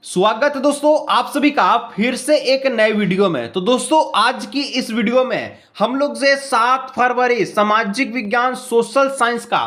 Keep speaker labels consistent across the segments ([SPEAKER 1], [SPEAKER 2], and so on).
[SPEAKER 1] स्वागत है दोस्तों आप सभी का फिर से एक नए वीडियो में। तो दोस्तों आज की इस वीडियो में हम लोग से 7 फरवरी सामाजिक विज्ञान सोशल साइंस का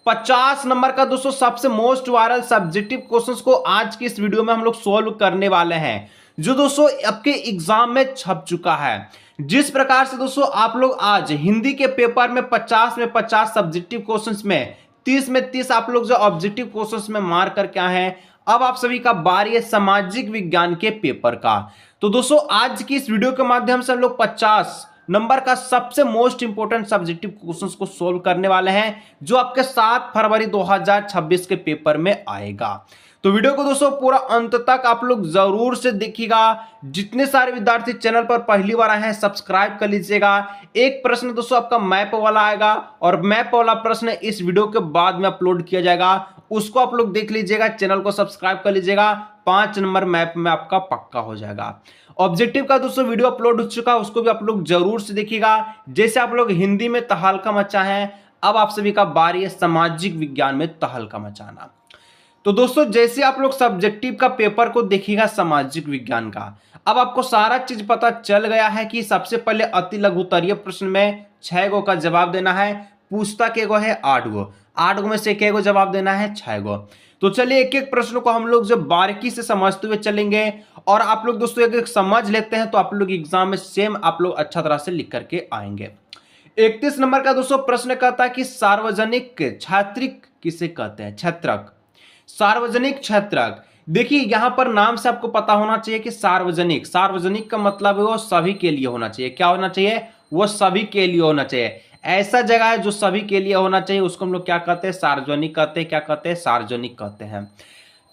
[SPEAKER 1] 50 नंबर का दोस्तों सबसे मोस्ट वायरल सब्जेक्टिव क्वेश्चंस को आज की इस वीडियो में हम लोग सॉल्व करने वाले हैं, जो दोस्तों आपके एग्जाम में छप चुका है। जिस प्रकार से दोस्तों आप लोग आज हिंदी के पेपर में 50 में 50 सब्जेक्टिव क्वेश्चंस में 30 में 30 आप लोग जो ऑब्जेक्टिव क्वेश्चंस में मार कर क्या है, अब आप सभी का बारी है सामाजिक विज्ञान के पेपर का। तो दोस्तों आज की इस वीडियो के माध्यम से हम लोग 50 नंबर का सबसे मोस्ट इंपोर्टेंट सब्जेक्टिव क्वेश्चंस को सोल्व करने वाले हैं, जो आपके 7 फरवरी 2026 के पेपर में आएगा। तो वीडियो को दोस्तों पूरा अंत तक आप लोग जरूर से देखिएगा। जितने सारे विद्यार्थी चैनल पर पहली बार आए हैं सब्सक्राइब कर लीजिएगा। एक प्रश्न दोस्तों आपका मैप वाला आएगा और मैप वाला प्रश्न इस वीडियो के बाद में अपलोड किया जाएगा, उसको आप लोग देख लीजिएगा, चैनल को सब्सक्राइब कर लीजिएगा। 5 नंबर मैप में आपका पक्का हो जाएगा। ऑब्जेक्टिव का दोस्तों वीडियो अपलोड हो चुका है, उसको भी आप लोग जरूर से देखिएगा। जैसे आप लोग हिंदी में तहलका मचा है, अब आप सभी का बारी है सामाजिक विज्ञान में तहलका मचाना। तो दोस्तों जैसे आप लोग सब्जेक्टिव का पेपर को देखिएगा सामाजिक विज्ञान का, अब आपको सारा चीज पता चल गया है कि सबसे पहले अति लघुत्तरीय प्रश्न में 6 गो का जवाब देना है, पुस्तक एगो है 8 गो, 8 गो में से एक जवाब देना है 6 गो। तो चलिए एक एक प्रश्न को हम लोग जो बारीकी से समझते हुए चलेंगे और आप लोग दोस्तों एक एक समझ लेते हैं, तो आप लोग एग्जाम में सेम आप लोग अच्छा तरह से लिख करके आएंगे। 31 नंबर का दोस्तों प्रश्न कहता है कि सार्वजनिक छात्रिक किसे कहते हैं? छात्रक, सार्वजनिक छात्रक। देखिए यहां पर नाम से आपको पता होना चाहिए कि सार्वजनिक, सार्वजनिक का मतलब है वो सभी के लिए होना चाहिए। क्या होना चाहिए? वो सभी के लिए होना चाहिए। ऐसा जगह है जो सभी के लिए होना चाहिए, उसको हम लोग क्या कहते हैं? सार्वजनिक कहते हैं। क्या कहते हैं? सार्वजनिक कहते हैं।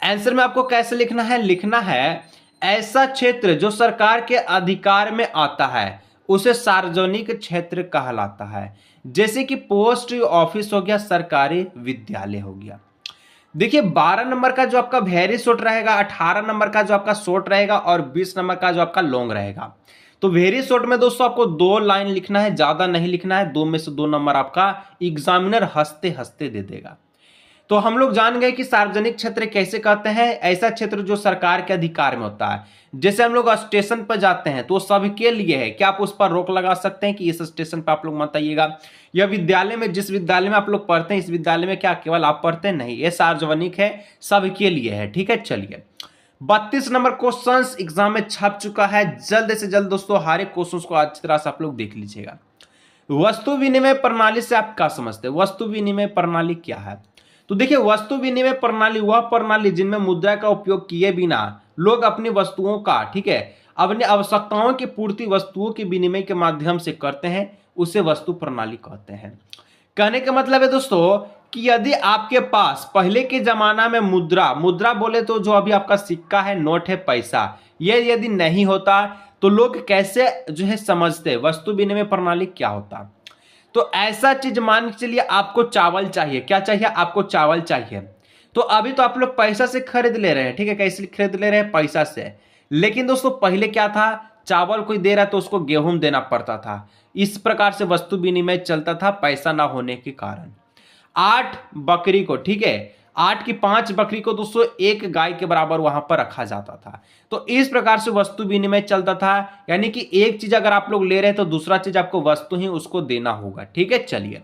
[SPEAKER 1] आंसर में आपको कैसे लिखना है? लिखना है ऐसा क्षेत्र जो सरकार के अधिकार में आता है उसे सार्वजनिक क्षेत्र कहलाता है। जैसे कि पोस्ट ऑफिस हो गया, सरकारी विद्यालय हो गया। देखिए 12 नंबर का जो आपका वेरी शॉर्ट रहेगा, 18 नंबर का जो आपका शॉर्ट रहेगा और 20 नंबर का जो आपका लॉन्ग रहेगा। तो वेरी शॉर्ट में दोस्तों आपको 2 लाइन लिखना है, ज्यादा नहीं लिखना है। 2 में से 2 नंबर आपका एग्जामिनर हंसते हंसते दे देगा। तो हम लोग जान गए कि सार्वजनिक क्षेत्र कैसे कहते हैं? ऐसा क्षेत्र जो सरकार के अधिकार में होता है। जैसे हम लोग स्टेशन पर जाते हैं तो सभी के लिए है, क्या आप उस पर रोक लगा सकते हैं कि इस स्टेशन पर आप लोग मत आइएगा? या विद्यालय में, जिस विद्यालय में आप लोग पढ़ते हैं, इस विद्यालय में क्या केवल आप पढ़ते हैं? नहीं, ये सार्वजनिक है, सबके लिए है। ठीक है, चलिए 32 नंबर क्वेश्चन एग्जाम में छप चुका है। जल्द से जल्द दोस्तों हर एक क्वेश्चन को अच्छी तरह से आप लोग देख लीजिएगा। वस्तु विनिमय प्रणाली से आप क्या समझते हैं? वस्तु विनिमय प्रणाली क्या है? तो देखिए वस्तु विनिमय प्रणाली वह प्रणाली जिनमें मुद्रा का उपयोग किए बिना लोग अपनी वस्तुओं का, ठीक है, अपनी आवश्यकताओं की पूर्ति वस्तुओं के विनिमय के माध्यम से करते हैं, उसे वस्तु प्रणाली कहते हैं। कहने का मतलब है दोस्तों कि यदि आपके पास पहले के जमाना में मुद्रा, मुद्रा बोले तो जो अभी आपका सिक्का है, नोट है, पैसा, ये यदि नहीं होता तो लोग कैसे जो है समझते वस्तु विनिमय प्रणाली क्या होता? तो ऐसा चीज मान के चलिए आपको चावल चाहिए। क्या चाहिए? आपको चावल चाहिए। तो अभी तो आप लोग पैसा से खरीद ले रहे हैं, ठीक है, कैसे खरीद ले रहे हैं? पैसा से। लेकिन दोस्तों पहले क्या था? चावल कोई दे रहा तो उसको गेहूं देना पड़ता था। इस प्रकार से वस्तु विनिमय चलता था पैसा ना होने के कारण। 8 बकरी को, ठीक है, 8 की 5 बकरी को दोस्तों एक गाय के बराबर वहां पर रखा जाता था। तो इस प्रकार से वस्तु विनिमय चलता था, यानी कि एक चीज अगर आप लोग ले रहे हैं तो दूसरा चीज आपको वस्तु ही उसको देना होगा। ठीक है, चलिए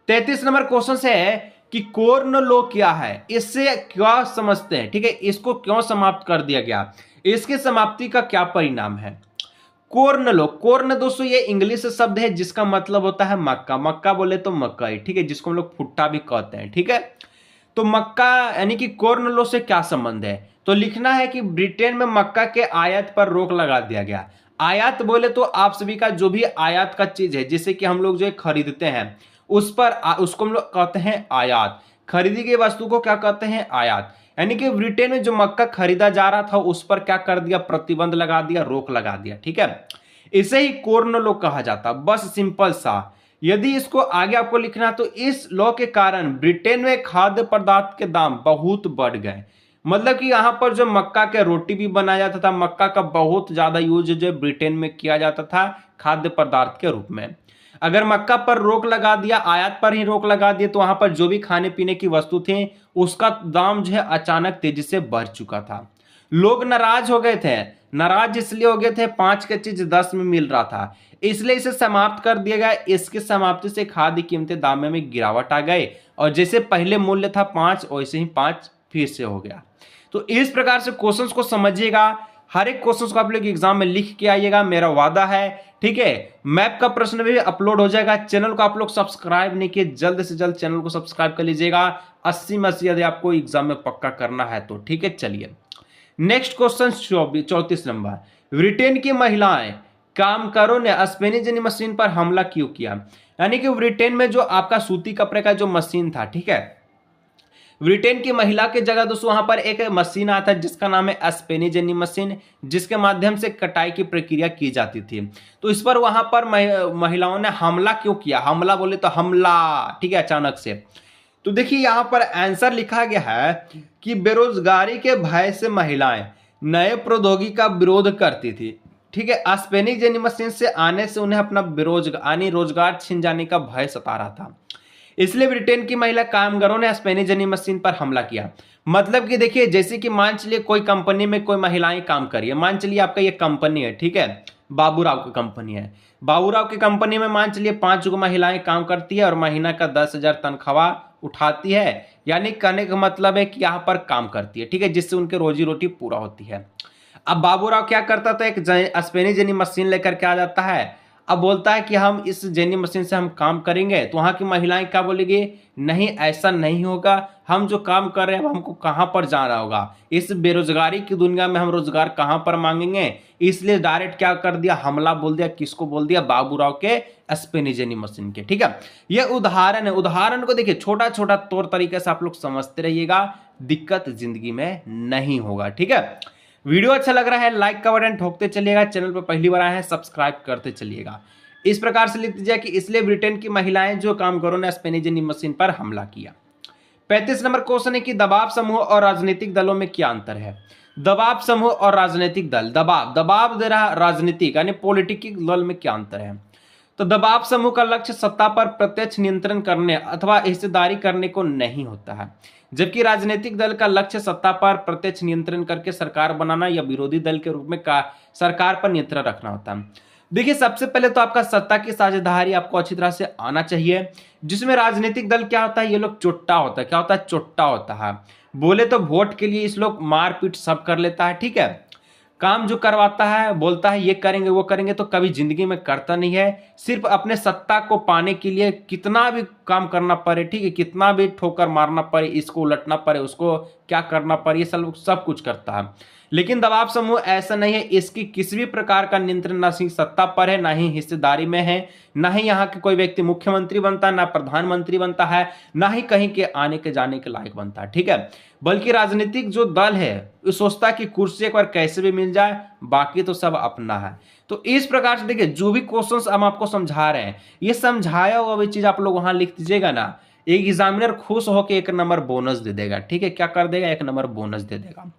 [SPEAKER 1] 33 नंबर क्वेश्चन से है कि कॉर्न लॉ क्या है? इससे क्या समझते हैं? ठीक है, इसको क्यों समाप्त कर दिया गया? इसकी समाप्ति का क्या परिणाम है? कॉर्न लॉ, कॉर्न दोस्तों ये इंग्लिश शब्द है जिसका मतलब होता है मक्का। मक्का बोले तो मकई, ठीक है, जिसको हम लोग भुट्टा भी कहते हैं। ठीक है, तो मक्का यानी कि कॉर्न लॉ से क्या संबंध है? तो लिखना है कि ब्रिटेन में मक्का के आयात पर रोक लगा दिया गया। आयात बोले तो आप सभी का जो भी आयात का चीज है, जिसे कि हम लोग जो खरीदते हैं उस पर उसको हम लोग कहते हैं आयात। खरीदी गई वस्तु को क्या कहते हैं? आयात। यानी कि ब्रिटेन में जो मक्का खरीदा जा रहा था उस पर क्या कर दिया? प्रतिबंध लगा दिया, रोक लगा दिया। ठीक है, इसे ही कॉर्न लॉ कहा जाता। बस सिंपल सा। यदि इसको आगे आपको लिखना है तो इस लॉ के कारण ब्रिटेन में खाद्य पदार्थ के दाम बहुत बढ़ गए। मतलब कि यहाँ पर जो मक्का के रोटी भी बनाया जाता था, मक्का का बहुत ज्यादा यूज जो ब्रिटेन में किया जाता था खाद्य पदार्थ के रूप में। अगर मक्का पर रोक लगा दिया, आयात पर ही रोक लगा दिया, तो वहां पर जो भी खाने पीने की वस्तु थी उसका दाम जो है अचानक तेजी से बढ़ चुका था। लोग नाराज हो गए थे। नाराज इसलिए हो गए थे 5 की चीज 10 में मिल रहा था, इसलिए इसे समाप्त कर दिया गया। इसकी समाप्ति से खाद्य कीमतें दाम में गिरावट आ गई और जैसे पहले मूल्य था 5 वैसे ही 5 फिर से हो गया। तो इस प्रकार से क्वेश्चंस को समझिएगा, हर एक क्वेश्चंस को आप लोग एग्जाम में लिख के आइएगा, मेरा वादा है। ठीक है, मैप का प्रश्न भी अपलोड हो जाएगा। चैनल को आप लोग सब्सक्राइब नहीं किए, जल्द से जल्द चैनल को सब्सक्राइब कर लीजिएगा। 80 में 80 यदि आपको एग्जाम में पक्का करना है तो। ठीक है, चलिए नेक्स्ट क्वेश्चन 34 नंबर। ब्रिटेन की महिलाएं कामगारों ने स्पेनिश मशीन पर हमला क्यों किया? यानी कि ब्रिटेन में जो आपका सूती कपड़े का जो मशीन था, ठीक है, ब्रिटेन की महिला की जगह दोस्तों वहां पर एक मशीन आया था जिसका नाम है स्पेनिश मशीन, जिसके माध्यम से कटाई की प्रक्रिया की जाती थी। तो इस पर वहां पर महिलाओं ने हमला क्यों किया? हमला बोले तो हमला, ठीक है, अचानक से। तो देखिए यहां पर आंसर लिखा गया है कि बेरोजगारी के भय से महिलाएं नए प्रौद्योगिकी का विरोध करती थी। ठीक है, स्पेनिश मशीन से आने से उन्हें अपना रोजगार छिन जाने का भय सता रहा था, इसलिए ब्रिटेन की महिला कामगारों ने स्पेनिश मशीन पर हमला किया। मतलब कि देखिए, जैसे कि मान चलिए कोई कंपनी में कोई महिलाएं काम कर रही है, मान चलिए आपका ये कंपनी है, ठीक है, बाबूराव की कंपनी है। बाबूराव की कंपनी में मान चलिए 5 महिलाएं काम करती है और महीना का 10,000 तनख्वाह उठाती है। यानी कहने का मतलब है कि यहाँ पर काम करती है, ठीक है, जिससे उनकी रोजी रोटी पूरा होती है। अब बाबूराव क्या करता था, एक स्पेनिश मशीन लेकर के आ जाता है। अब बोलता है कि हम इस जेनी मशीन से हम काम करेंगे, तो वहां की महिलाएं क्या बोलेगी, नहीं ऐसा नहीं होगा, हम जो काम कर रहे हैं हमको कहां पर जाना होगा, इस बेरोजगारी की दुनिया में हम रोजगार कहां पर मांगेंगे। इसलिए डायरेक्ट क्या कर दिया, हमला बोल दिया। किसको बोल दिया? बाबूराव के स्पेनिश मशीन के। ठीक है, यह उदाहरण है। उदाहरण को देखिए, छोटा छोटा तौर तरीके से आप लोग समझते रहिएगा, दिक्कत जिंदगी में नहीं होगा। ठीक है, वीडियो अच्छा लग रहा है लाइक का बटन ठोकते चलिएगा, चैनल पर पहली बार आए हैं सब्सक्राइब करते चलिएगा। इस प्रकार से लिख दीजिए कि इसलिए ब्रिटेन की महिलाएं जो कामगारों ने स्पेनिश मशीन पर हमला किया। 35 नंबर क्वेश्चन है कि दबाव समूह और राजनीतिक दलों में क्या अंतर है? दबाव समूह और राजनीतिक दल, दबाव दे रहा राजनीतिक यानी पॉलिटिकल दल में क्या अंतर है? तो दबाव समूह का लक्ष्य सत्ता पर प्रत्यक्ष नियंत्रण करने अथवा हिस्सेदारी करने को नहीं होता है, जबकि राजनीतिक दल का लक्ष्य सत्ता पर प्रत्यक्ष नियंत्रण करके सरकार बनाना या विरोधी दल के रूप में सरकार पर नियंत्रण रखना होता है। देखिए, सबसे पहले तो आपका सत्ता की साझेदारी आपको अच्छी तरह से आना चाहिए, जिसमें राजनीतिक दल क्या होता है, ये लोग चोट्टा होता है। क्या होता है? चोट्टा होता है। बोले तो वोट के लिए इस लोग मारपीट सब कर लेता है। ठीक है, काम जो करवाता है, बोलता है ये करेंगे वो करेंगे, तो कभी जिंदगी में करता नहीं है। सिर्फ अपने सत्ता को पाने के लिए कितना भी काम करना पड़े, ठीक है, कितना भी ठोकर मारना पड़े, इसको उलटना पड़े, उसको क्या करना पड़े, ये सब कुछ करता है। लेकिन दबाव समूह ऐसा नहीं है, इसकी किसी भी प्रकार का नियंत्रण ना ही सत्ता पर है, ना ही हिस्सेदारी में है, ना ही यहाँ के कोई व्यक्ति मुख्यमंत्री बनता है, ना प्रधानमंत्री बनता है, ना ही कहीं के आने के जाने के लायक बनता है। ठीक है, बल्कि राजनीतिक जो दल है वो सोचता है कि कुर्सी एक बार कैसे भी मिल जाए, बाकी तो सब अपना है। तो इस प्रकार से देखिए, जो भी क्वेश्चंस हम आपको समझा रहे हैं, ये समझाया हुआ भी चीज आप लोग वहां लिख दीजिएगा ना, एक एग्जामिनर खुश होकर 1 नंबर बोनस दे देगा। ठीक है, क्या कर देगा? 1 नंबर बोनस दे देगा।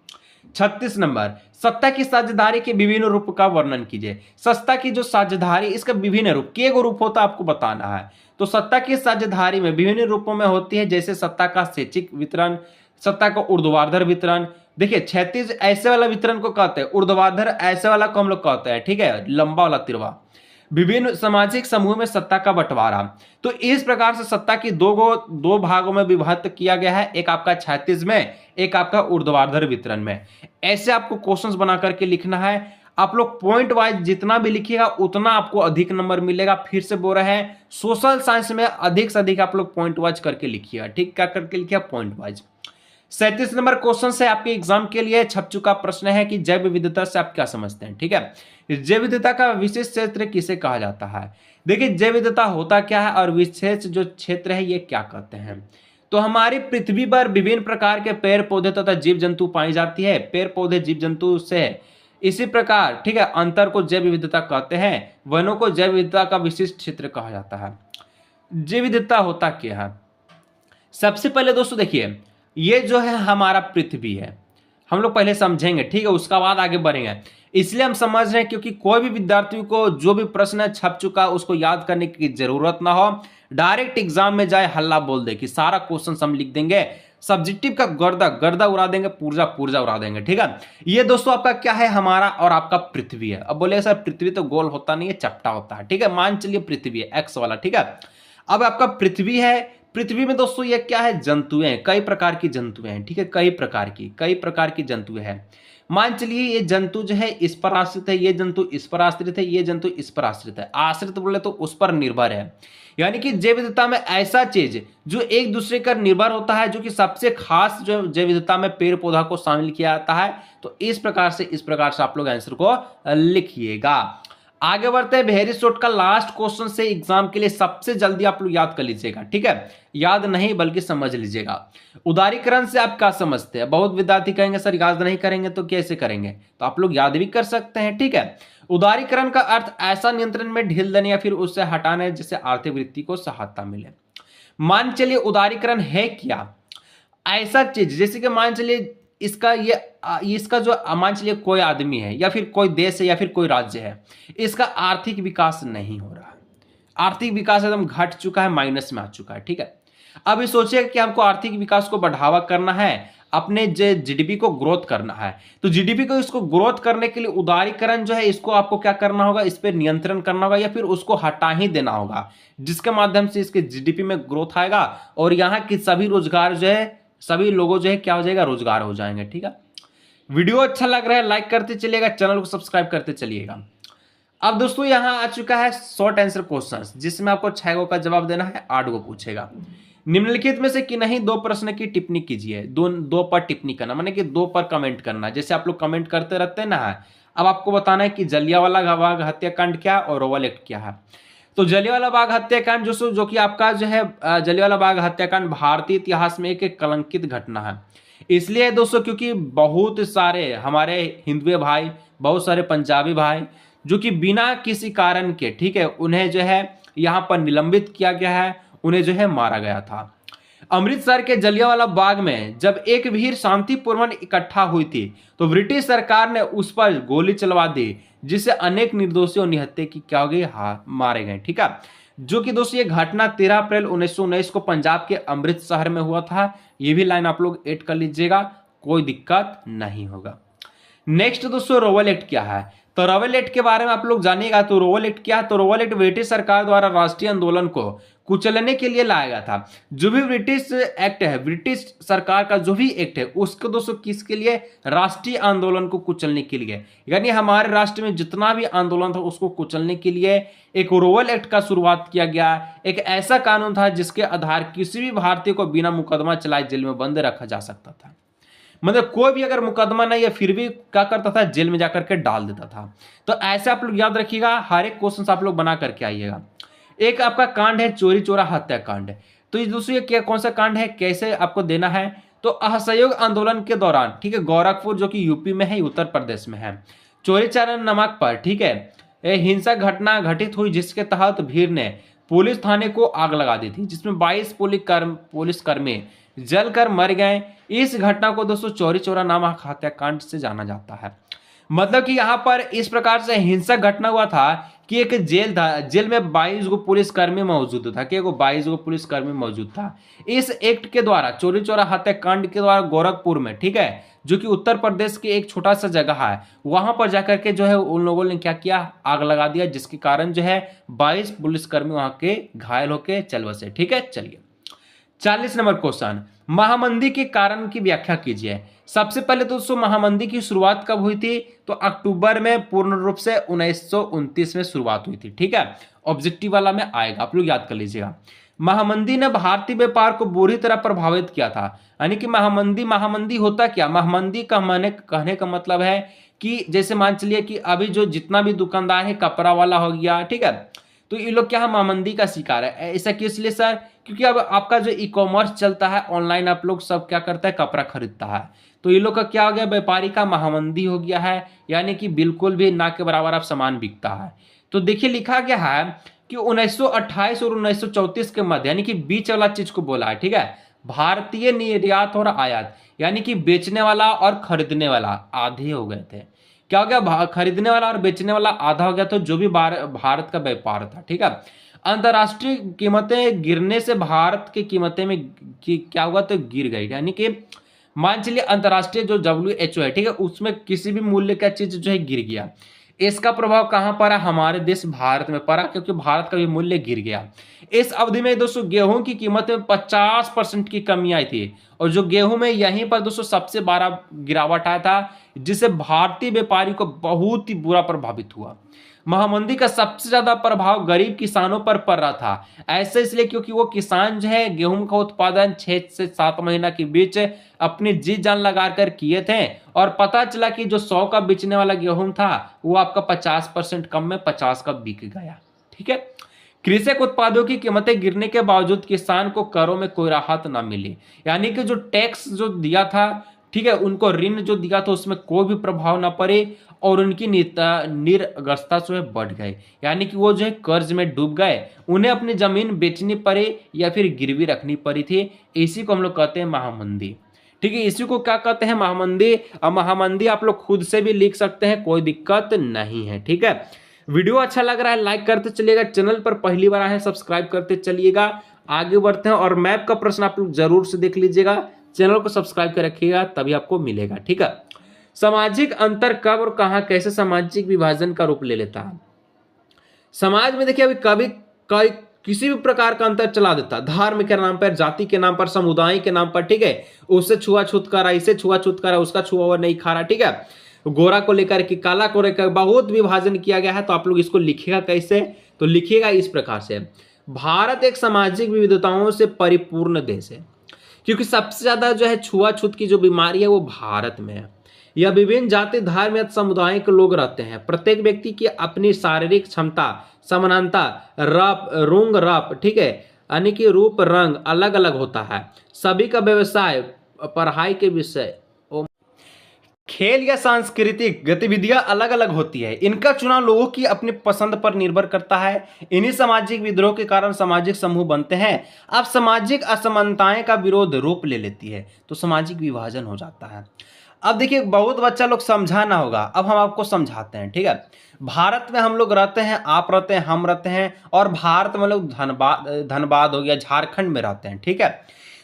[SPEAKER 1] 36 नंबर, सत्ता की साझेदारी के विभिन्न रूप का वर्णन कीजिए। सत्ता की जो साझेदारी, इसका विभिन्न रूप, के गो रूप होता है आपको बताना है। तो सत्ता की साझेदारी में विभिन्न रूपों में होती है, जैसे सत्ता का स्वैच्छिक वितरण, सत्ता का ऊर्ध्वाधर वितरण। देखिए, क्षैतिज ऐसे वाला वितरण को कहते हैं, ऊर्ध्वाधर ऐसे वाला को हम लोग कहते हैं। ठीक है, लंबा वाला तिरवा। विभिन्न सामाजिक समूह में सत्ता का बंटवारा। तो इस प्रकार से सत्ता की दो भागों में विभक्त किया गया है, एक आपका क्षैतिज में, एक आपका ऊर्ध्वाधर वितरण में। ऐसे आपको क्वेश्चंस बना करके लिखना है। आप लोग पॉइंट वाइज जितना भी लिखिएगा उतना आपको अधिक नंबर मिलेगा। फिर से बोल रहे हैं, सोशल साइंस में अधिक से अधिक आप लोग पॉइंट वाइज करके लिखिएगा। ठीक, क्या करके लिखिएगा? Point wise. 37 नंबर क्वेश्चन से आपके एग्जाम के लिए छप चुका प्रश्न है कि जैव विविधता से आप क्या समझते हैं? ठीक है, जैव विविधता का विशेष क्षेत्र किसे कहा जाता है? देखिए, जैव विविधता होता क्या है और विशेष जो क्षेत्र है ये क्या कहते हैं? तो हमारी पृथ्वी पर विभिन्न प्रकार के पेड़ पौधे तथा जीव जंतु पाई जाती है। पेड़ पौधे जीव जंतु से इसी प्रकार, ठीक है, अंतर को जैव विविधता कहते हैं। वनों को जैव विविधता का विशिष्ट क्षेत्र कहा जाता है। जैव विविधता होता क्या है? सबसे पहले दोस्तों देखिए, ये जो है हमारा पृथ्वी है, हम लोग पहले समझेंगे, ठीक है, उसका बाद आगे बढ़ेंगे। इसलिए हम समझ रहे हैं क्योंकि कोई भी विद्यार्थी को जो भी प्रश्न छप चुका उसको याद करने की जरूरत ना हो, डायरेक्ट एग्जाम में जाए हल्ला बोल दे कि सारा क्वेश्चन हम लिख देंगे, सब्जेक्टिव का गर्दा गर्दा उड़ा देंगे, पुर्जा पुर्जा उड़ा देंगे। ठीक है, ये दोस्तों आपका क्या है, हमारा और आपका पृथ्वी है। अब बोले सर पृथ्वी तो गोल होता नहीं है, चपटा होता है। ठीक है, मान चलिए पृथ्वी है एक्स वाला। ठीक है, अब आपका पृथ्वी है, पृथ्वी में दोस्तों ये क्या है, जंतुएं हैं, कई प्रकार की जंतुएं हैं। ठीक है, कई प्रकार की जंतुएं हैं। मान चलिए ये जंतु जो है इस पर आश्रित है, ये जंतु इस पर आश्रित है, ये जंतु इस पर आश्रित है। आश्रित बोले तो उस पर निर्भर है, यानी कि जैव विविधता में ऐसा चीज जो एक दूसरे पर निर्भर होता है, जो कि सबसे खास जो जैव विविधता में पेड़ पौधा को शामिल किया जाता है। तो इस प्रकार से आप लोग आंसर को लिखिएगा। आगे बढ़ते हैं, वेरी शॉर्ट का लास्ट क्वेश्चन से एग्जाम के लिए सबसे जल्दी आप लोग याद कर लीजिएगा। ठीक है, याद नहीं बल्कि समझ लीजिएगा। उदारीकरण से आप क्या समझते हैं? बहुत विद्यार्थी कहेंगे सर याद नहीं करेंगे तो कैसे करेंगे, तो आप लोग याद भी कर सकते हैं। ठीक है, उदारीकरण का अर्थ ऐसा नियंत्रण में ढील देने या फिर उससे हटाने जिससे आर्थिक वृद्धि को सहायता मिले। मान चलिए उदारीकरण है क्या, ऐसा चीज जैसे कि मान चलिए इसका जो मान चलिए कोई आदमी है या फिर कोई देश है या फिर कोई राज्य है, इसका आर्थिक विकास नहीं हो रहा है, आर्थिक विकास एकदम घट चुका है, माइनस में आ चुका है। ठीक है, अब ये सोचिए कि हमको आर्थिक विकास को बढ़ावा करना है, अपने जीडीपी को ग्रोथ करना है। तो जीडीपी को इसको ग्रोथ करने के लिए उदारीकरण जो है इसको आपको क्या करना होगा, इस पर नियंत्रण करना होगा या फिर उसको हटा ही देना होगा, जिसके माध्यम से इसके जीडीपी में ग्रोथ आएगा और यहाँ की सभी रोजगार जो है, सभी लोगों जो है क्या हो जाएगा, रोजगार हो जाएंगे। ठीक है, वीडियो अच्छा लग रहा है लाइक करते चलिएगा, चैनल को सब्सक्राइब करते चलिएगा। अब दोस्तों यहां आ चुका है शॉर्ट आंसर क्वेश्चंस, जिसमें आपको 6 गो का जवाब देना है, 8 गो पूछेगा। निम्नलिखित में से कि नहीं 2 प्रश्न की टिप्पणी कीजिए। दो पर टिप्पणी करना माने कि 2 पर कमेंट करना, जैसे आप लोग कमेंट करते रहते हैं ना। अब आपको बताना है कि जलियांवाला बाग हत्याकांड क्या और रोवल एक्ट क्या है। तो जलियांवाला बाग हत्याकांड जो कि आपका जो है जलियांवाला बाग हत्याकांड भारतीय इतिहास में एक कलंकित घटना है। इसलिए दोस्तों क्योंकि बहुत सारे हमारे हिंदू भाई, बहुत सारे पंजाबी भाई जो कि बिना किसी कारण के, ठीक है, उन्हें जो है यहाँ पर निलंबित किया गया है, उन्हें जो है मारा गया था। अमृतसर के जलियांवाला बाग में जब एक भीड़ शांतिपूर्वक इकट्ठा हुई थी तो ब्रिटिश सरकार ने उस पर गोली चलवा दी, जिससे अनेक निर्दोषियों निहत्थे की क्या हो गई, मारे गए। ठीक है, जो कि दोस्तों ये घटना 13 अप्रैल 1919 को पंजाब के अमृत शहर में हुआ था। ये भी लाइन आप लोग ऐड कर लीजिएगा, कोई दिक्कत नहीं होगा। नेक्स्ट दोस्तों रोवल एक्ट क्या है, तो रोवल एक्ट के बारे में आप लोग जानिएगा। तो रोवल एक्ट क्या है, तो रोवल एक्ट ब्रिटिश सरकार द्वारा राष्ट्रीय आंदोलन को कुचलने के लिए लाया गया था। जो भी ब्रिटिश एक्ट है, ब्रिटिश सरकार का जो भी एक्ट है, उसको दोस्तों किसके लिए, राष्ट्रीय आंदोलन को कुचलने के लिए, यानी हमारे राष्ट्र में जितना भी आंदोलन था उसको कुचलने के लिए एक रोवल एक्ट का शुरुआत किया गया। एक ऐसा कानून था जिसके आधार किसी भी भारतीय को बिना मुकदमा चलाए जेल में बंद रखा जा सकता था। मतलब कोई भी अगर मुकदमा नहीं है फिर भी क्या करता था, जेल में जाकर के डाल देता था। तो ऐसे आप लोग याद रखिएगा, हर एक क्वेश्चन आप लोग बना करके आइएगा। एक आपका कांड है चोरी चोरा हत्याकांड। तो इस दूसरी क्या कौन सा कांड है, कैसे आपको देना है, तो असहयोग आंदोलन के दौरान, ठीक है, गोरखपुर जो कि यूपी में है, उत्तर प्रदेश में है, चोरी चारण नमक पर, ठीक है, हिंसक घटना घटित हुई जिसके तहत भीड़ ने पुलिस थाने को आग लगा दी थी, जिसमें 22 पुलिसकर्मी जलकर मर गए। इस घटना को दोस्तों चोरी चोरा नामक हत्याकांड से जाना जाता है। मतलब कि यहाँ पर इस प्रकार से हिंसक घटना हुआ था कि एक जेल था, जेल में 22 गो पुलिसकर्मी मौजूद था, कि 22 गो पुलिसकर्मी मौजूद था। इस एक्ट के द्वारा, चोरी चोरा हत्याकांड के द्वारा गोरखपुर में, ठीक है, जो कि उत्तर प्रदेश की एक छोटा सा जगह है, वहां पर जाकर के जो है उन लोगों ने क्या किया, आग लगा दिया, जिसके कारण जो है 22 पुलिसकर्मी वहां के घायल होके चल बसे। ठीक है, चलिए 40 नंबर क्वेश्चन, महामंदी के कारण की व्याख्या कीजिए। सबसे पहले तो दोस्तों महामंदी की शुरुआत कब हुई थी, तो अक्टूबर में पूर्ण रूप से 1929 में शुरुआत हुई थी। ठीक है, ऑब्जेक्टिव वाला में आएगा, आप लोग याद कर लीजिएगा। महामंदी ने भारतीय व्यापार को बुरी तरह प्रभावित किया था। यानी कि महामंदी होता क्या, महामंदी का कहने का मतलब है कि जैसे मान चलिए कि अभी जो जितना भी दुकानदार है, कपड़ा वाला हो गया, ठीक है, तो ये लोग क्या है, महामंदी का शिकार है। ऐसा किस लिए सर, क्योंकि अब आपका जो ई कॉमर्स चलता है ऑनलाइन, आप लोग सब क्या करता है, कपड़ा खरीदता है, तो ये लोग का क्या हो गया, व्यापारी का महामंदी हो गया है, यानी कि बिल्कुल भी ना के बराबर आप सामान बिकता है। तो देखिए लिखा गया है कि 1928 और 1934 के मध्य, यानी कि बीच वाला चीज को बोला है। ठीक है, भारतीय निर्यात और आयात, यानी कि बेचने वाला और खरीदने वाला आधे हो गए थे। क्या हो गया, खरीदने वाला और बेचने वाला आधा हो गया, तो जो भी भारत का व्यापार था, ठीक है, अंतर्राष्ट्रीय कीमतें गिरने से भारत की कीमतें में क्या हुआ, तो गिर गई। यानी कि मान चलिए अंतर्राष्ट्रीय जो WHO है, ठीक है, उसमें किसी भी मूल्य का चीज जो है गिर गया, इसका प्रभाव कहां पड़ा, हमारे देश भारत में पड़ा, क्योंकि भारत का भी मूल्य गिर गया। इस अवधि में दोस्तों गेहूं की कीमत में 50% की कमी आई थी, और जो गेहूं में यहीं पर दोस्तों सबसे बड़ा गिरावट आया था, जिससे भारतीय व्यापारी को बहुत ही बुरा प्रभावित हुआ। महामंदी का सबसे ज्यादा प्रभाव गरीब किसानों पर पड़ रहा था। ऐसे इसलिए क्योंकि वो किसान जो है गेहूं का उत्पादन 6 से 7 महीना के बीच अपनी जी जान लगाकर किए थे, और पता चला कि जो 100 का बेचने वाला गेहूं था वो आपका 50% कम में 50 का बिक गया। ठीक है, कृषि उत्पादों की कीमतें गिरने के बावजूद किसान को करों में कोई राहत ना मिली। यानी कि जो टैक्स जो दिया था, ठीक है, उनको ऋण जो दिया था उसमें कोई भी प्रभाव ना पड़े, और उनकी निर्गसता जो है बढ़ गए। यानी कि वो जो है कर्ज में डूब गए, उन्हें अपनी जमीन बेचनी पड़े या फिर गिरवी रखनी पड़ी थी। इसी को हम लोग कहते हैं महामंदी। ठीक है, इसी को क्या कहते हैं, महामंदी। और महामंदी आप लोग खुद से भी लिख सकते हैं, कोई दिक्कत नहीं है। ठीक है, वीडियो अच्छा लग रहा है लाइक करते चलिएगा, चैनल पर पहली बार आए हैं सब्सक्राइब करते चलिएगा। आगे बढ़ते हैं, और मैप का प्रश्न आप लोग जरूर से देख लीजिएगा, चैनल को सब्सक्राइब कर रखिएगा तभी आपको मिलेगा। ठीक है, सामाजिक अंतर कब और कहां कैसे सामाजिक विभाजन का रूप ले लेता है। समाज में देखिए अभी कभी किसी भी प्रकार का अंतर चला देता है, धर्म के नाम पर, जाति के नाम पर, समुदाय के नाम पर। ठीक है, उससे छुआछूत करा, इससे छुआछूत करा, उसका छुआ हुआ नहीं खा रहा। ठीक है, गोरा को लेकर के, काला को लेकर बहुत विभाजन किया गया है। तो आप लोग इसको लिखिएगा कैसे, तो लिखिएगा इस प्रकार से, भारत एक सामाजिक विविधताओं से परिपूर्ण देश है, क्योंकि सबसे ज्यादा जो है छुआछूत की जो बीमारी है वो भारत में है। यह विभिन्न जाति धर्म या समुदाय के लोग रहते हैं। प्रत्येक व्यक्ति की अपनी शारीरिक क्षमता, समानता, रंग, ठीक है, यानी कि रूप रंग अलग अलग होता है। सभी का व्यवसाय, पढ़ाई के विषय, खेल या सांस्कृतिक गतिविधियां अलग अलग होती है। इनका चुनाव लोगों की अपनी पसंद पर निर्भर करता है। इन्हीं सामाजिक विद्रोह के कारण सामाजिक समूह बनते हैं। अब सामाजिक असमानताएं का विरोध रूप ले लेती है तो सामाजिक विभाजन हो जाता है। अब देखिए बहुत बच्चा लोग समझाना होगा, अब हम आपको समझाते हैं। ठीक है, भारत में हम लोग रहते हैं, आप रहते हैं, हम रहते हैं, और भारत में लोग धनबाद हो गया, झारखंड में रहते हैं। ठीक है,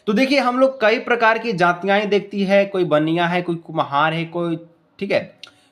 [SPEAKER 1] तो देखिए हम लोग कई प्रकार की जातियां देखती है, कोई बनिया है, कोई कुम्हार है, कोई, ठीक है,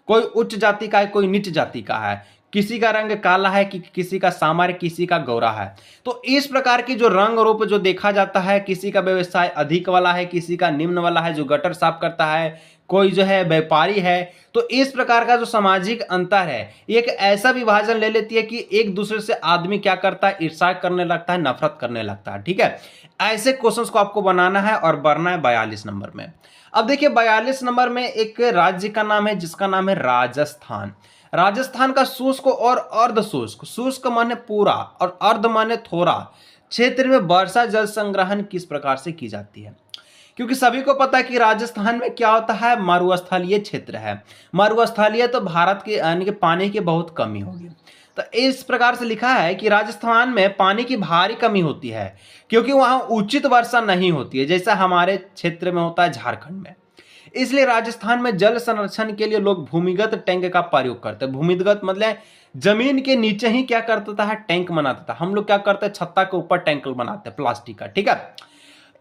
[SPEAKER 1] कोई उच्च जाति का है, कोई नीच जाति का है, किसी का रंग काला है, किसी का सामर, किसी का गोरा है। तो इस प्रकार की जो रंग रूप जो देखा जाता है, किसी का व्यवसाय अधिक वाला है, किसी का निम्न वाला है, जो गटर साफ करता है, कोई जो है व्यापारी है। तो इस प्रकार का जो सामाजिक अंतर है एक ऐसा विभाजन ले लेती है कि एक दूसरे से आदमी क्या करता है, ईर्ष्या करने लगता है, नफरत करने लगता है। ठीक है, ऐसे क्वेश्चंस को आपको बनाना है और बढ़ना है 42 नंबर में। अब देखिए 42 नंबर में एक राज्य का नाम है जिसका नाम है राजस्थान। राजस्थान का शुष्क और अर्ध शुष्क, शुष्क माने पूरा और अर्ध माने थोड़ा, क्षेत्र में वर्षा जल संग्रहण किस प्रकार से की जाती है। क्योंकि सभी को पता है कि राजस्थान में क्या होता है, मरुस्थलीय क्षेत्र है। मरुस्थलीय तो भारत के यानी कि पानी की बहुत कमी होगी। तो इस प्रकार से लिखा है कि राजस्थान में पानी की भारी कमी होती है, क्योंकि वहां उचित वर्षा नहीं होती है जैसा हमारे क्षेत्र में होता है झारखंड में। इसलिए राजस्थान में जल संरक्षण के लिए लोग भूमिगत टैंक का प्रयोग करते हैं। भूमिगत मतलब जमीन के नीचे ही क्या करता था, टैंक बनाता था। हम लोग क्या करते हैं, छत्ता के ऊपर टैंक बनाते हैं प्लास्टिक का। ठीक है,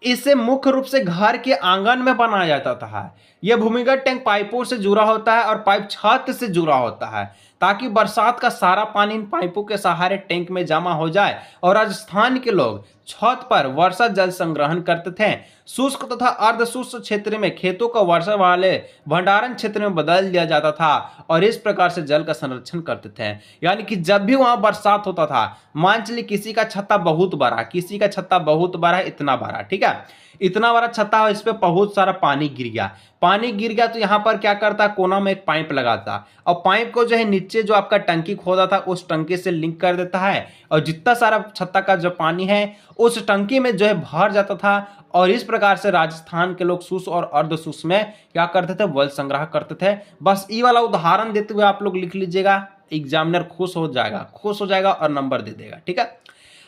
[SPEAKER 1] इसे मुख्य रूप से घर के आंगन में बनाया जाता था। यह भूमिगत टैंक पाइपों से जुड़ा होता है और पाइप छत से जुड़ा होता है, ताकि बरसात का सारा पानी इन पाइपों के सहारे टैंक में जमा हो जाए। और राजस्थान के लोग छत पर वर्षा जल संग्रहण करते थे। शुष्क तथा अर्ध शुष्क क्षेत्र में खेतों को वर्षा वाले भंडारण क्षेत्र में बदल दिया जाता था और इस प्रकार से जल का संरक्षण करते थे। यानी कि जब भी वहां बरसात होता था, मान चलिए किसी का छत्ता बहुत बड़ा, किसी का छत्ता बहुत बड़ा, इतना बड़ा, ठीक है, इतना बड़ा छत्ता है, इस पे बहुत सारा पानी गिर गया। पानी गिर गया तो यहाँ पर क्या करता, कोना में एक पाइप लगाता और पाइप को जो है नीचे जो आपका टंकी खोदा था उस टंकी से लिंक कर देता है और जितना सारा छत्ता का जो पानी है उस टंकी में जो है भर जाता था। और इस प्रकार से राजस्थान के लोग शुष्क और अर्ध शुष्क में क्या करते थे, जल संग्रह करते थे। बस ये वाला उदाहरण देते हुए आप लोग लिख लीजिएगा, एग्जामिनर खुश हो जाएगा और नंबर दे देगा। ठीक है,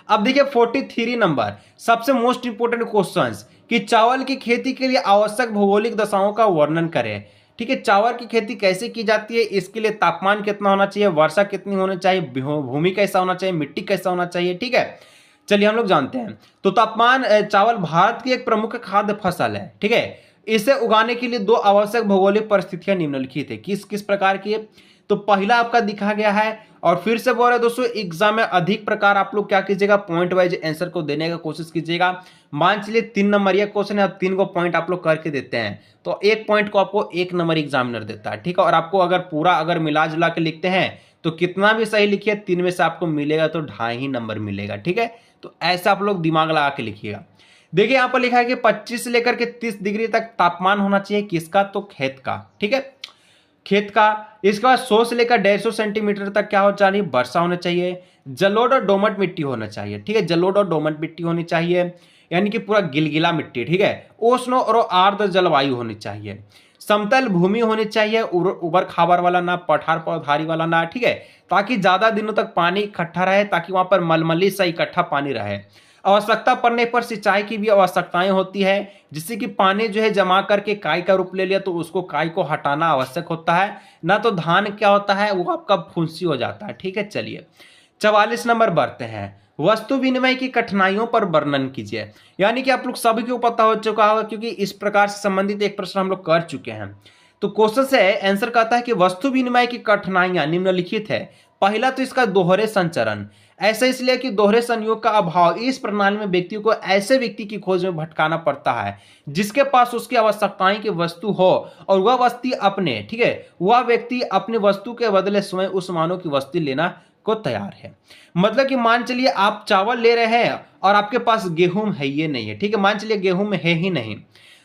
[SPEAKER 1] अब देखिए 43 नंबर, सबसे मोस्ट इंपोर्टेंट क्वेश्चंस कि चावल की खेती के लिए आवश्यक भौगोलिक दशाओं का वर्णन करें। ठीक है। चावल की खेती कैसे की जाती है, इसके लिए तापमान कितना होना चाहिए, वर्षा कितनी होनी चाहिए, भूमि कैसा होना चाहिए, मिट्टी कैसा होना चाहिए, ठीक है। चलिए हम लोग जानते हैं। तो तापमान चावल भारत की एक प्रमुख खाद्य फसल है, ठीक है। इसे उगाने के लिए दो आवश्यक भौगोलिक परिस्थितियां निम्नलिखित है। किस किस प्रकार की है, तो पहला आपका दिखा गया है, और फिर से बोल रहे दोस्तों एग्जाम में अधिक प्रकार आप लोग क्या कीजिएगा, पॉइंट वाइज आंसर को देने का कोशिश कीजिएगा। मान चलिए 3 नंबर ये क्वेश्चन है, 3 को पॉइंट आप लोग करके देते हैं, तो एक पॉइंट को आपको 1 नंबर एग्जामिनर देता है, ठीक है। और आपको अगर पूरा अगर मिला जुला के लिखते हैं तो कितना भी सही लिखिए 3 में से आपको मिलेगा तो 2.5 नंबर मिलेगा, ठीक है। तो ऐसा आप लोग दिमाग लगा के लिखिएगा। देखिए यहाँ पर लिखा है कि 25 से लेकर के 30 डिग्री तक तापमान होना चाहिए, किसका, तो खेत का, ठीक है, खेत का। इसके बाद 100 से लेकर 150 सेंटीमीटर तक क्या हो चाहिए, वर्षा होना चाहिए। जलोढ़ और दोमट मिट्टी होना चाहिए, ठीक है, जलोढ़ और दोमट मिट्टी होनी चाहिए, यानी कि पूरा गिलगिला मिट्टी, ठीक है। उष्ण और आर्द्र जलवायु होनी चाहिए। समतल भूमि होनी चाहिए, उबड़ खाबड़ वाला ना, पठार पौधारी वाला ना, ठीक है, ताकि ज्यादा दिनों तक पानी इकट्ठा रहे, ताकि वहां पर मलमली सा इकट्ठा पानी रहे। आवश्यकता पड़ने पर सिंचाई की भी आवश्यकताएं होती है, जिससे कि पानी जो है जमा करके काई का रूप ले लिया तो उसको काई को हटाना आवश्यक होता है, ना तो धान क्या होता है वो आपका फुंसी हो जाता है, ठीक है। चलिए 44 नंबर बढ़ते हैं, वस्तु विनिमय की कठिनाइयों पर वर्णन कीजिए। यानी कि आप लोग सभी को पता हो चुका होगा, क्योंकि इस प्रकार से संबंधित एक प्रश्न हम लोग कर चुके हैं। तो क्वेश्चन से आंसर कहता है कि वस्तु विनिमय की कठिनाइयां निम्नलिखित है। पहला तो इसका दोहरे संचरण, ऐसा इसलिए कि दोहरे संयोग का अभाव इस प्रणाली में व्यक्ति को ऐसे व्यक्ति की खोज में भटकाना पड़ता है जिसके पास उसकी आवश्यकताएं की वस्तु हो, और वह वस्तु अपने, ठीक है, वह व्यक्ति अपनी वस्तु के बदले स्वयं उस मानव की वस्तु लेना को तैयार है। मतलब कि मान चलिए आप चावल ले रहे हैं और आपके पास गेहूं है ये नहीं है, ठीक है, मान चलिए गेहूं में है ही नहीं,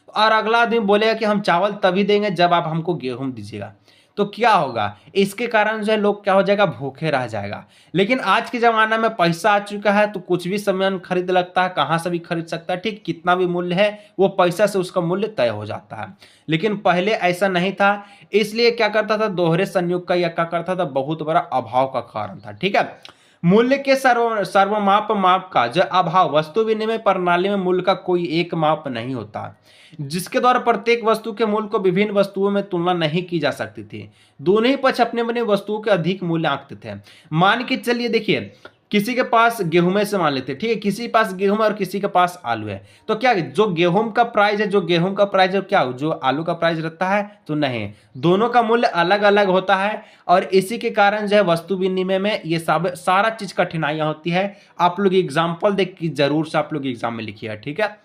[SPEAKER 1] और अगला आदमी बोलेगा कि हम चावल तभी देंगे जब आप हमको गेहूं दीजिएगा, तो क्या होगा, इसके कारण जो है लोग क्या हो जाएगा, भूखे रह जाएगा। लेकिन आज के जमाना में पैसा आ चुका है तो कुछ भी सामान खरीद लगता है, कहां से भी खरीद सकता है, ठीक, कितना भी मूल्य है वो पैसा से उसका मूल्य तय हो जाता है। लेकिन पहले ऐसा नहीं था, इसलिए क्या करता था, दोहरे संयोग का या क्या करता था, बहुत बड़ा अभाव का कारण था, ठीक है। मूल्य के सर्वमाप माप का जो अभाव, वस्तु विनिमय प्रणाली में मूल्य का कोई एक माप नहीं होता, जिसके द्वारा प्रत्येक वस्तु के मूल्य को विभिन्न वस्तुओं में तुलना नहीं की जा सकती थी। दोनों ही पक्ष अपने अपने वस्तुओं के अधिक मूल्य आंकते थे। मान के चलिए देखिए, किसी के पास गेहूं में से मान लेते, ठीक है, किसी के पास गेहूं है और किसी के पास आलू है, तो क्या जो गेहूं का प्राइस है, जो गेहूं का प्राइस है, क्या जो आलू का प्राइस रहता है, तो नहीं, दोनों का मूल्य अलग अलग होता है। और इसी के कारण जो है वस्तु विनिमय में ये सब सारा चीज कठिनाइयां होती है। आप लोग एग्जाम्पल देख के जरूर से आप लोग एग्जाम में लिखिए, ठीक है।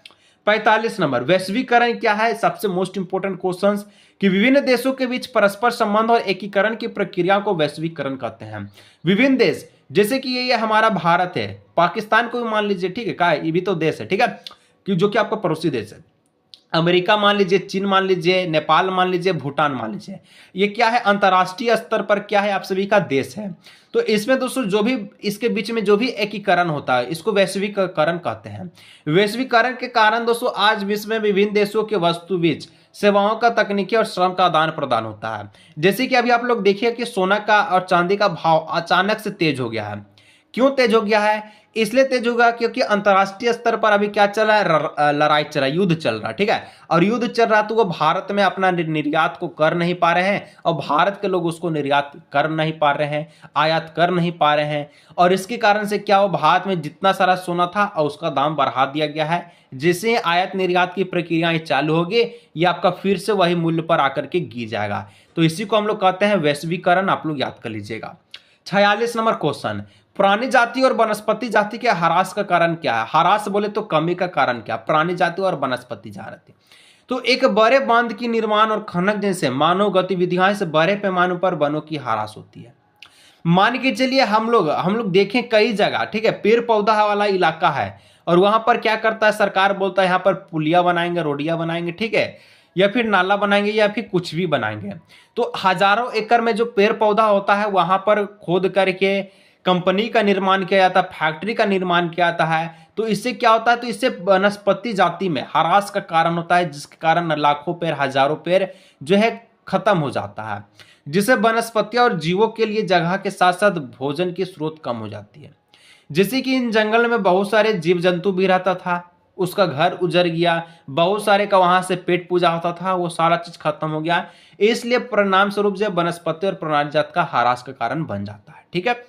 [SPEAKER 1] 45 नंबर, वैश्वीकरण क्या है, सबसे मोस्ट इंपोर्टेंट क्वेश्चंस, कि विभिन्न देशों के बीच परस्पर संबंध और एकीकरण की प्रक्रिया को वैश्वीकरण कहते हैं। विभिन्न देश, जैसे कि ये हमारा भारत है, पाकिस्तान को भी मान लीजिए, ठीक है, का ये भी तो देश है, ठीक है, कि जो कि आपका पड़ोसी देश है। अमेरिका मान लीजिए, चीन मान लीजिए, नेपाल मान लीजिए, भूटान मान लीजिए, ये क्या है, अंतर्राष्ट्रीय स्तर पर क्या है, आप सभी का देश है। तो इसमें दोस्तों जो भी इसके बीच में जो भी एकीकरण होता है इसको वैश्वीकरण कहते हैं। वैश्वीकरण के कारण दोस्तों आज विश्व में विभिन्न देशों के वस्तु बीच सेवाओं का, तकनीकी और श्रम का आदान प्रदान होता है। जैसे कि अभी आप लोग देखिए कि सोना का और चांदी का भाव अचानक से तेज हो गया है। क्यों तेज हो गया है, इसलिए तेज होगा क्योंकि अंतर्राष्ट्रीय स्तर पर अभी क्या चल रहा है, लड़ाई चल रहा है, युद्ध चल रहा है, ठीक है। और युद्ध चल रहा तो वो भारत में अपना निर्यात को कर नहीं पा रहे हैं, और भारत के लोग उसको निर्यात कर नहीं पा रहे हैं, आयात कर नहीं पा रहे हैं। और इसके कारण से क्या हो, भारत में जितना सारा सोना था और उसका दाम बढ़ा दिया गया है। जैसे आयात निर्यात की प्रक्रियाएं चालू होगी, ये आपका फिर से वही मूल्य पर आकर के गिर जाएगा। तो इसी को हम लोग कहते हैं वैश्वीकरण, आप लोग याद कर लीजिएगा। 46 नंबर क्वेश्चन, प्राणी जाति और वनस्पति जाति के ह्रास का कारण क्या है। ह्रास बोले तो कमी का कारण क्या, प्राणी जाति और वनस्पति जाति। तो एक बड़े बांध की निर्माण और खनन जैसे मानव गतिविधियों से बड़े पैमाने पर वनों की ह्रास होती है। मान के चलिए हम लोग देखें कई जगह, ठीक है, पेड़ पौधा वाला इलाका है, और वहां पर क्या करता है, सरकार बोलता है यहाँ पर पुलिया बनाएंगे, रोडिया बनाएंगे, ठीक है, या फिर नाला बनाएंगे, या फिर कुछ भी बनाएंगे। तो हजारों एकड़ में जो पेड़ पौधा होता है वहां पर खोद करके कंपनी का निर्माण किया जाता है, फैक्ट्री का निर्माण किया जाता है। तो इससे क्या होता है, तो इससे वनस्पति जाति में ह्रास का कारण होता है, जिसके कारण लाखों पेड़, हजारों पेड़ जो है खत्म हो जाता है, जिससे वनस्पतियों और जीवों के लिए जगह के साथ साथ भोजन की स्रोत कम हो जाती है। जैसे कि इन जंगल में बहुत सारे जीव जंतु भी रहता था, उसका घर उजड़ गया, बहुत सारे का वहां से पेट पूजा होता था, वो सारा चीज खत्म हो गया। इसलिए परिणाम स्वरूप जो वनस्पति और प्राणी जात का ह्रास का कारण बन जाता है। ठीक है,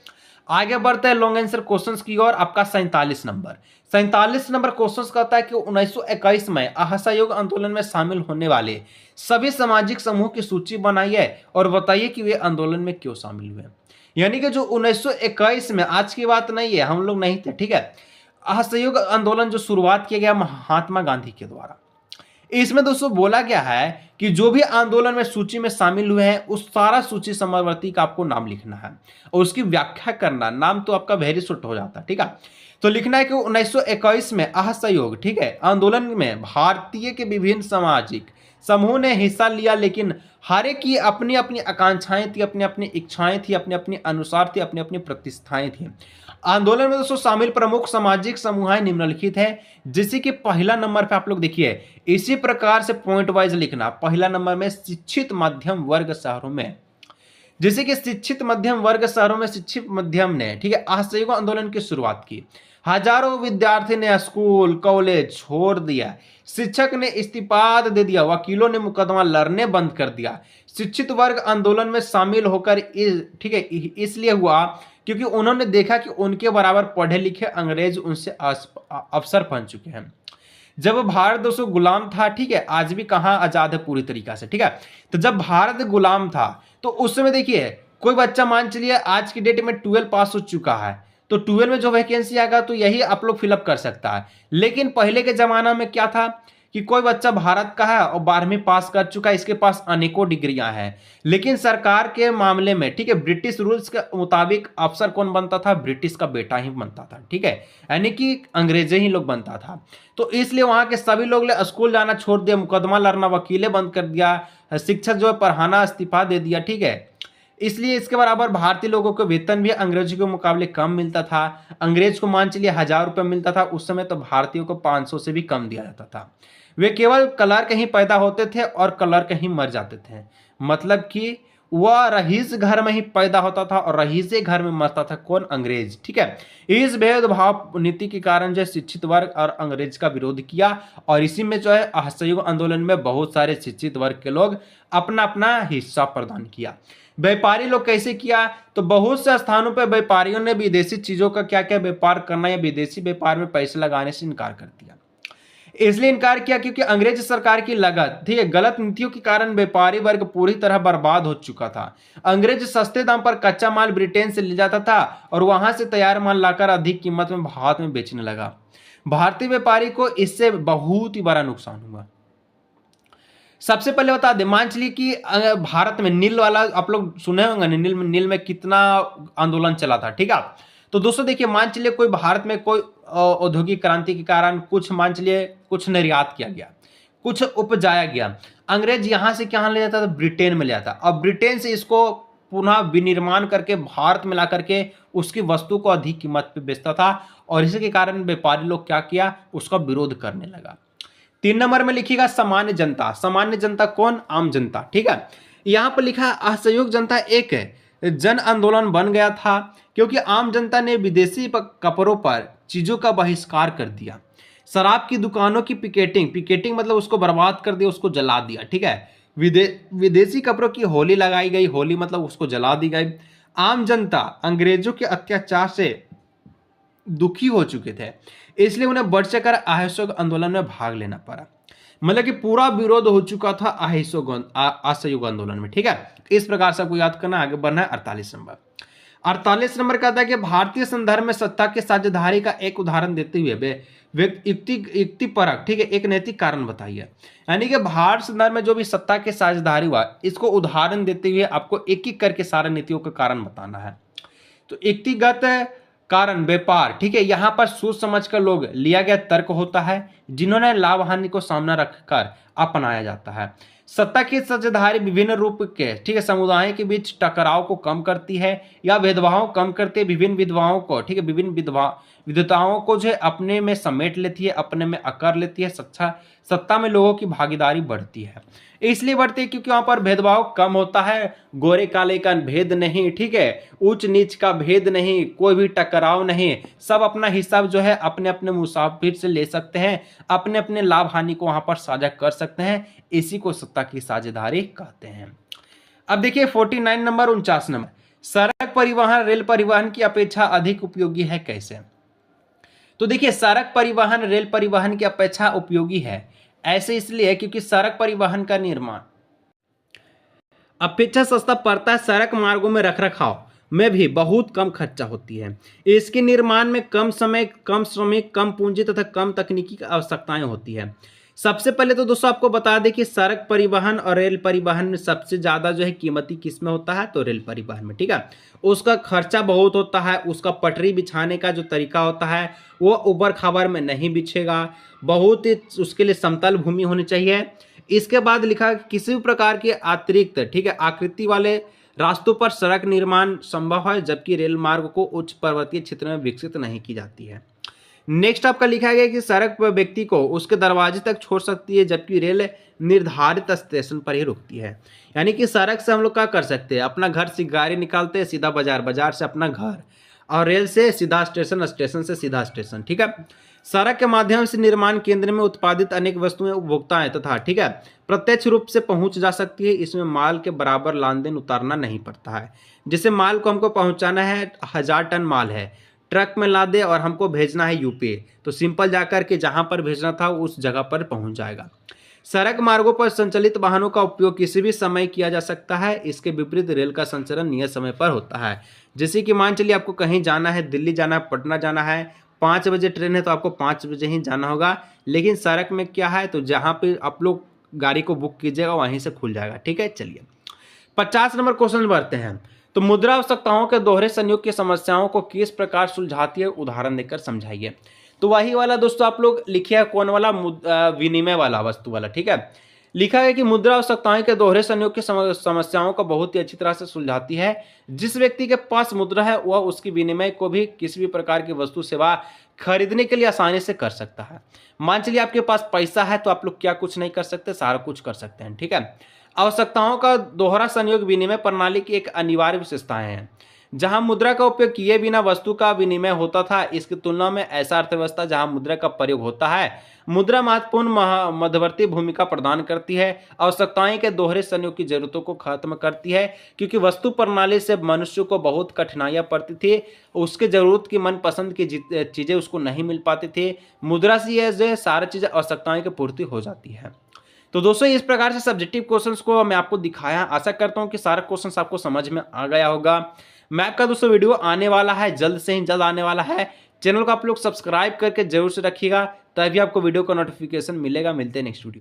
[SPEAKER 1] आगे बढ़ते हैं लॉन्ग आंसर क्वेश्चंस की ओर। आपका 47 नंबर क्वेश्चन कहता है कि 1921 में असहयोग आंदोलन में शामिल होने वाले सभी सामाजिक समूह की सूची बनाइए और बताइए कि वे आंदोलन में क्यों शामिल हुए। यानी कि जो 1921 में, आज की बात नहीं है, हम लोग नहीं थे, ठीक है, असहयोग आंदोलन जो शुरुआत किया गया महात्मा गांधी के द्वारा। इसमें दोस्तों बोला गया है कि जो भी आंदोलन में सूची में शामिल हुए हैं उस सारा सूची समवर्ती का आपको नाम लिखना है और उसकी व्याख्या करना। नाम तो आपका वेरी शॉर्ट हो जाता है, ठीक है। तो लिखना है कि 1921 में असहयोग, ठीक है, आंदोलन में भारतीय के विभिन्न सामाजिक समूह ने हिस्सा लिया, लेकिन हर एक की अपनी अपनी आकांक्षाएं थी, अपनी अपनी इच्छाएं थी, अपने अपने अनुसार थी, अपनी अपनी प्रतिष्ठाएं थी। आंदोलन में दोस्तों शामिल प्रमुख सामाजिक समूह निम्नलिखित है, जैसे कि पहला नंबर पे आप लोग देखिए, इसी प्रकार से पॉइंट वाइज लिखना। पहला नंबर में शिक्षित मध्यम वर्ग शहरों में, जैसे कि शिक्षित मध्यम वर्ग शहरों में शिक्षित मध्यम ने, ठीक है, असहयोग आंदोलन की शुरुआत की। हजारों विद्यार्थी ने स्कूल कॉलेज छोड़ दिया, शिक्षक ने इस्तीफा दे दिया, वकीलों ने मुकदमा लड़ने बंद कर दिया। शिक्षित वर्ग आंदोलन में शामिल होकर ठीक है इसलिए हुआ क्योंकि उन्होंने देखा कि उनके बराबर पढ़े लिखे अंग्रेज उनसे अफसर बन चुके हैं। जब भारत दोस्तों गुलाम था, ठीक है, आज भी कहाँ आजाद है पूरी तरीका से, ठीक है। तो जब भारत गुलाम था तो उस समय देखिए कोई बच्चा मान चलिए आज की डेट में 12 पास हो चुका है, तो 12 में जो वैकेंसी आएगा तो यही आप लोग फिलअप कर सकता है। लेकिन पहले के जमाना में क्या था कि कोई बच्चा भारत का है और 12वीं पास कर चुका है, इसके पास अनेकों डिग्रियां हैं, लेकिन सरकार के मामले में, ठीक है, ब्रिटिश रूल्स के मुताबिक अफसर कौन बनता था? ब्रिटिश का बेटा ही बनता था, ठीक है, यानी कि अंग्रेजे ही लोग बनता था। तो इसलिए वहां के सभी लोग ने स्कूल जाना छोड़ दिया, मुकदमा लड़ना, वकीले बंद कर दिया, शिक्षक जो है पढ़ाना इस्तीफा दे दिया, ठीक है। इसलिए इसके बराबर भारतीय लोगों को वेतन भी अंग्रेजों के मुकाबले कम मिलता था। अंग्रेज को मान चलिए 1000 रुपये मिलता था, उस समय तो भारतीयों को 500 से भी कम दिया जाता था। वे केवल कलर कहीं पैदा होते थे और कलर कहीं मर जाते थे, मतलब कि वह रईस घर में ही पैदा होता था और रईस घर में मरता था कौन? अंग्रेज, ठीक है। इस भेदभाव नीति के कारण जो शिक्षित वर्ग और अंग्रेज का विरोध किया और इसी में जो है असहयोग आंदोलन में बहुत सारे शिक्षित वर्ग के लोग अपना अपना हिस्सा प्रदान किया। व्यापारी लोग कैसे किया? तो बहुत से स्थानों पर व्यापारियों ने विदेशी चीजों का क्या क्या व्यापार करना या विदेशी व्यापार में पैसे लगाने से इनकार कर दिया। इसलिए इनकार किया क्योंकि अंग्रेज सरकार की लागत, ठीक है, गलत नीतियों के कारण व्यापारी वर्ग पूरी तरह बर्बाद हो चुका था। अंग्रेज सस्ते दाम पर कच्चा माल ब्रिटेन से ले जाता था और वहां से तैयार माल लाकर अधिक कीमत में भारत में बेचने लगा। भारतीय व्यापारी को इससे बहुत ही बड़ा नुकसान हुआ। सबसे पहले बता दें, मान चलिए कि भारत में नील वाला आप लोग सुने होंगे, नील में कितना आंदोलन चला था, ठीक है। तो दोस्तों देखिए, मान चलिए कोई भारत में कोई औद्योगिक क्रांति के कारण कुछ मान चलिए कुछ निर्यात किया गया, कुछ उपजाया गया, अंग्रेज यहां से कहां ले जाता था? ब्रिटेन में ले जाता, और ब्रिटेन से इसको पुनः विनिर्माण करके भारत में ला करके उसकी वस्तु को अधिक कीमत पे बेचता था और इसी के कारण व्यापारी लोग क्या किया? उसका विरोध करने लगा। 3 नंबर में लिखिएगा सामान्य जनता। सामान्य जनता कौन? आम जनता, ठीक है। यहां पर लिखा असहयोग जनता एक जन आंदोलन बन गया था क्योंकि आम जनता ने विदेशी कपड़ों पर चीजों का बहिष्कार कर दिया। शराब की दुकानों की पिकेटिंग मतलब उसको बर्बाद कर दिया, उसको जला दिया, ठीक है। विदेशी कपड़ों की होली लगाई गई, होली मतलब उसको जला दी गई। आम जनता अंग्रेजों के अत्याचार से दुखी हो चुके थे, इसलिए उन्हें बढ़ चढ़कर असहयोग आंदोलन में भाग लेना पड़ा। मतलब कि पूरा विरोध हो चुका था असहयोग आंदोलन में, ठीक है। इस प्रकार से आपको याद करना। आगे बढ़ना है 48 नंबर। 48 नंबर कहता है कि भारतीय संदर्भ में सत्ता के साझेदारी का एक उदाहरण देते हुए युक्तिपरक, ठीक है, एक नैतिक कारण बताइए। यानी कि भारत संदर्भ में जो भी सत्ता के साझेदारी हुआ इसको उदाहरण देते हुए आपको एक एक करके सारे नीतियों का कारण बताना है। तो व्यक्तिगत कारण व्यापार, ठीक है, यहां पर सोच समझ कर लोग लिया गया तर्क होता है जिन्होंने लाभ हानि को सामना रखकर अपनाया जाता है। सत्ता की साझेदारी विभिन्न रूप के, ठीक है, समुदायों के बीच टकराव को कम करती है या भेदभाव कम करते विभिन्न विधवाओं को, ठीक है, विभिन्न विधताओं को जो अपने में समेट लेती है, अपने में अकर लेती है। सत्ता में लोगों की भागीदारी बढ़ती है। इसलिए बढ़ती है क्योंकि वहां पर भेदभाव कम होता है, गोरे काले का भेद नहीं, ठीक है, ऊंच नीच का भेद नहीं, कोई भी टकराव नहीं, सब अपना हिसाब जो है अपने अपने मुसाफिर से ले सकते हैं, अपने अपने लाभ हानि को वहां पर साझा कर सकते हैं। इसी को सत्ता की साझेदारी कहते हैं। अब देखिए 49 नंबर 49 नंबर, सड़क परिवहन रेल परिवहन की अपेक्षा अधिक उपयोगी है कैसे? तो देखिए सड़क परिवहन रेल परिवहन की अपेक्षा उपयोगी है, ऐसे इसलिए है क्योंकि सड़क परिवहन का निर्माण अपेक्षा सस्ता पड़ता है, सड़क मार्गों में रखरखाव में भी बहुत कम खर्चा होती है। इसके निर्माण में कम समय, कम श्रमिक, कम पूंजी तथा कम तकनीकी आवश्यकताएं होती है। सबसे पहले तो दोस्तों आपको बता दें कि सड़क परिवहन और रेल परिवहन में सबसे ज़्यादा जो है कीमती किस में होता है, तो रेल परिवहन में, ठीक है। उसका खर्चा बहुत होता है, उसका पटरी बिछाने का जो तरीका होता है वो ऊबड़ खाबड़ में नहीं बिछेगा, बहुत ही उसके लिए समतल भूमि होनी चाहिए। इसके बाद लिखा कि किसी भी प्रकार के अतिरिक्त, ठीक है, आकृति वाले रास्तों पर सड़क निर्माण संभव है, जबकि रेल मार्ग को उच्च पर्वतीय क्षेत्र में विकसित नहीं की जाती है। नेक्स्ट आपका लिखा गया कि सड़क पर व्यक्ति को उसके दरवाजे तक छोड़ सकती है, जबकि रेल निर्धारित स्टेशन पर ही रुकती है। यानी कि सड़क से हम लोग क्या कर सकते हैं, अपना घर से गाड़ी निकालते हैं सीधा बाजार, बाजार से अपना घर, और रेल से सीधा स्टेशन, स्टेशन से सीधा स्टेशन, ठीक है। सड़क के माध्यम से निर्माण केंद्र में उत्पादित अनेक वस्तुएं उपभोक्ताएं तथा, ठीक है, प्रत्यक्ष रूप से पहुंच जा सकती है। इसमें माल के बराबर लेन देन उतारना नहीं पड़ता है। जैसे माल को हमको पहुंचाना है, 1000 टन माल है, ट्रक में ला दे और हमको भेजना है यूपी, तो सिंपल जाकर के जहां पर भेजना था उस जगह पर पहुंच जाएगा। सड़क मार्गों पर संचालित वाहनों का उपयोग किसी भी समय किया जा सकता है। इसके विपरीत रेल का संचालन नियत समय पर होता है। जैसे कि मान चलिए आपको कहीं जाना है, दिल्ली जाना है, पटना जाना है, 5 बजे ट्रेन है तो आपको 5 बजे ही जाना होगा। लेकिन सड़क में क्या है, तो जहाँ पे आप लोग गाड़ी को बुक कीजिएगा वहीं से खुल जाएगा, ठीक है। चलिए 50 नंबर क्वेश्चन बढ़ते हैं। तो मुद्रा आवश्यकताओं के दोहरे संयोग की समस्याओं को किस प्रकार सुलझाती है, उदाहरण देकर समझाइए। तो वही वाला दोस्तों आप लोग लिखिए, कौन वाला, विनिमय वाला, वस्तु वाला, ठीक है। लिखा है कि मुद्रा आवश्यकताएं के दोहरे संयोग की समस्याओं को बहुत ही अच्छी तरह से सुलझाती है। जिस व्यक्ति के पास मुद्रा है वह उसकी विनिमय को भी किसी भी प्रकार की वस्तु सेवा खरीदने के लिए आसानी से कर सकता है। मान चलिए आपके पास पैसा है तो आप लोग क्या कुछ नहीं कर सकते, सारा कुछ कर सकते हैं, ठीक है। आवश्यकताओं का दोहरा संयोग विनिमय प्रणाली की एक अनिवार्य विशेषताएं हैं। जहां मुद्रा का उपयोग किए बिना वस्तु का विनिमय होता था, इसकी तुलना में ऐसा अर्थव्यवस्था जहां मुद्रा का प्रयोग होता है, मुद्रा महत्वपूर्ण मध्यवर्ती भूमिका प्रदान करती है। आवश्यकताएं के दोहरे संयोग की जरूरतों को खत्म करती है, क्योंकि वस्तु प्रणाली से मनुष्य को बहुत कठिनाइयां पड़ती थी, उसके जरूरत की मनपसंद की चीजें उसको नहीं मिल पाती थी। मुद्रा से यह जो सारी चीजें आवश्यकताएं की पूर्ति हो जाती है। तो दोस्तों इस प्रकार से सब्जेक्टिव क्वेश्चंस को मैं आपको दिखाया। आशा करता हूं कि सारे क्वेश्चंस आपको समझ में आ गया होगा। मैप का दोस्तों वीडियो आने वाला है, जल्द से ही जल्द आने वाला है। चैनल को आप लोग सब्सक्राइब करके जरूर से रखिएगा, तभी आपको वीडियो का नोटिफिकेशन मिलेगा। मिलते हैं नेक्स्ट वीडियो।